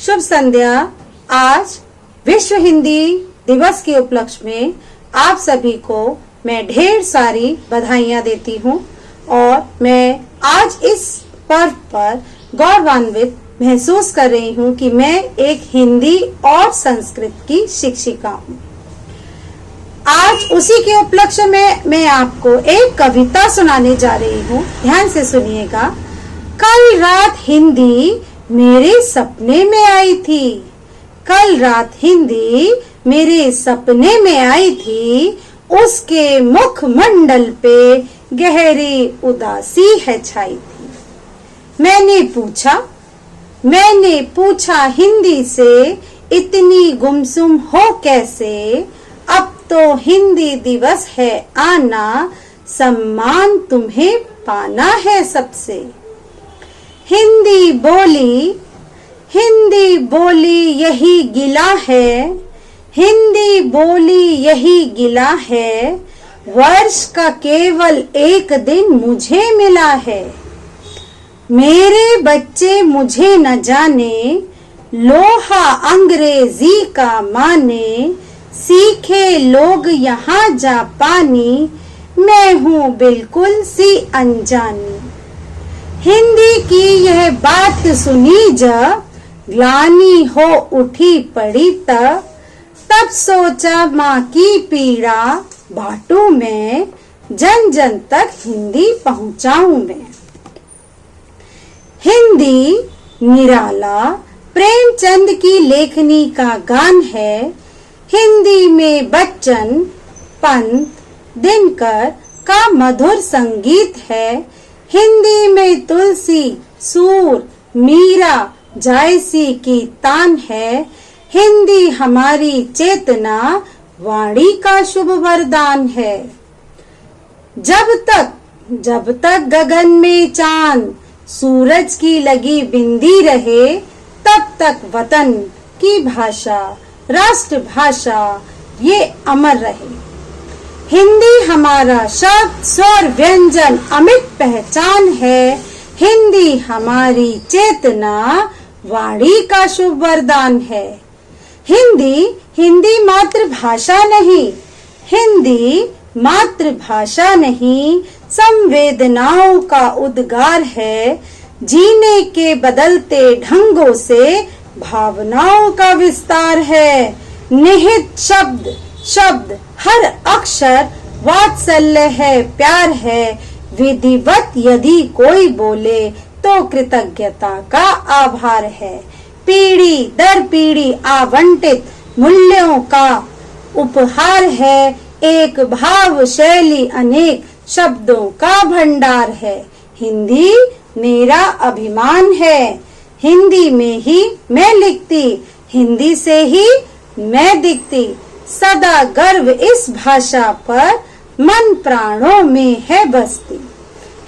शुभ संध्या। आज विश्व हिंदी दिवस के उपलक्ष्य में आप सभी को मैं ढेर सारी बधाइयां देती हूं और मैं आज इस पर्व पर गौरवान्वित महसूस कर रही हूं कि मैं एक हिंदी और संस्कृत की शिक्षिका हूं। आज उसी के उपलक्ष्य में मैं आपको एक कविता सुनाने जा रही हूं। ध्यान से सुनिएगा। कल रात हिंदी मेरे सपने में आई थी, कल रात हिंदी मेरे सपने में आई थी, उसके मुख मंडल पे गहरी उदासी है छाई थी। मैंने पूछा हिंदी से, इतनी गुमसुम हो कैसे, अब तो हिंदी दिवस है आना, सम्मान तुम्हें पाना है सबसे। हिंदी बोली यही गिला है, हिंदी बोली यही गिला है, वर्ष का केवल एक दिन मुझे मिला है। मेरे बच्चे मुझे न जाने, लोहा अंग्रेजी का माने, सीखे लोग यहाँ जापानी, मैं हूँ बिल्कुल सी अनजानी। हिंदी की यह बात सुनी जब, ग्लानि हो उठी पड़ी तब सोचा माँ की पीड़ा बांटूं मैं, जन जन तक हिंदी पहुँचाऊं मैं। हिंदी निराला प्रेमचंद की लेखनी का गान है। हिंदी में बच्चन, पंत, दिनकर का मधुर संगीत है। हिंदी में तुलसी, सूर, मीरा, जायसी की तान है। हिंदी हमारी चेतना, वाणी का शुभ वरदान है। जब तक गगन में चांद, सूरज की लगी बिंदी रहे, तब तक वतन की भाषा, राष्ट्र भाषा ये अमर रहे। हिंदी हमारा शब्द, स्वर, व्यंजन अमिट पहचान है। हिंदी हमारी चेतना, वाणी का शुभ वरदान है। हिंदी मातृभाषा नहीं, हिंदी मातृभाषा नहीं, संवेदनाओं का उद्गार है। जीने के बदलते ढंगों से भावनाओं का विस्तार है। निहित शब्द हर अक्षर वात्सल्य है, प्यार है। विधिवत यदि कोई बोले तो कृतज्ञता का आभार है। पीढ़ी दर पीढ़ी आवंटित मूल्यों का उपहार है। एक भाव शैली अनेक शब्दों का भंडार है। हिंदी मेरा अभिमान है, हिंदी में ही मैं लिखती, हिंदी से ही मैं दिखती। सदा गर्व इस भाषा पर, मन प्राणों में है बसती।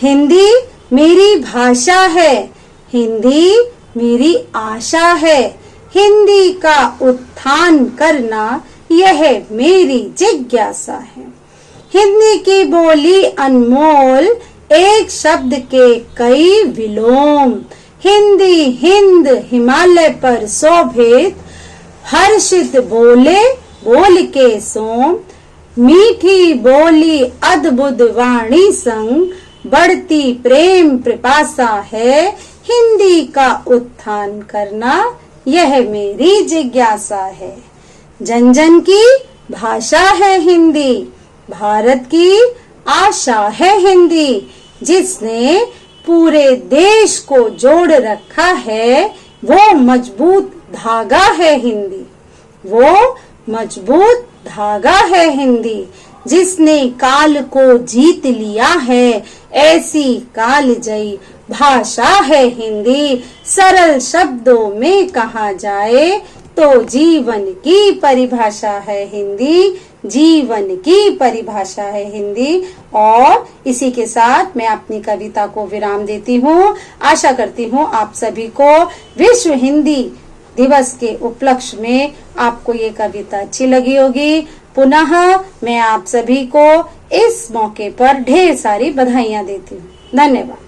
हिंदी मेरी भाषा है, हिंदी मेरी आशा है। हिंदी का उत्थान करना यह मेरी जिज्ञासा है। हिंदी की बोली अनमोल, एक शब्द के कई विलोम। हिंदी हिंद हिमालय पर शोभित, हर्षित बोल के सोम। मीठी बोली अद्भुत वाणी संग, बढ़ती प्रेम पिपासा है। हिंदी का उत्थान करना यह मेरी जिज्ञासा है। जन जन की भाषा है हिंदी, भारत की आशा है हिंदी। जिसने पूरे देश को जोड़ रखा है, वो मजबूत धागा है हिंदी, वो मजबूत धागा है हिंदी। जिसने काल को जीत लिया है, ऐसी कालजयी भाषा है हिंदी। सरल शब्दों में कहा जाए तो जीवन की परिभाषा है हिंदी, जीवन की परिभाषा है हिंदी। और इसी के साथ मैं अपनी कविता को विराम देती हूँ। आशा करती हूँ आप सभी को विश्व हिंदी दिवस के उपलक्ष्य में आपको ये कविता अच्छी लगी होगी। पुनः मैं आप सभी को इस मौके पर ढेर सारी बधाइयां देती हूँ। धन्यवाद।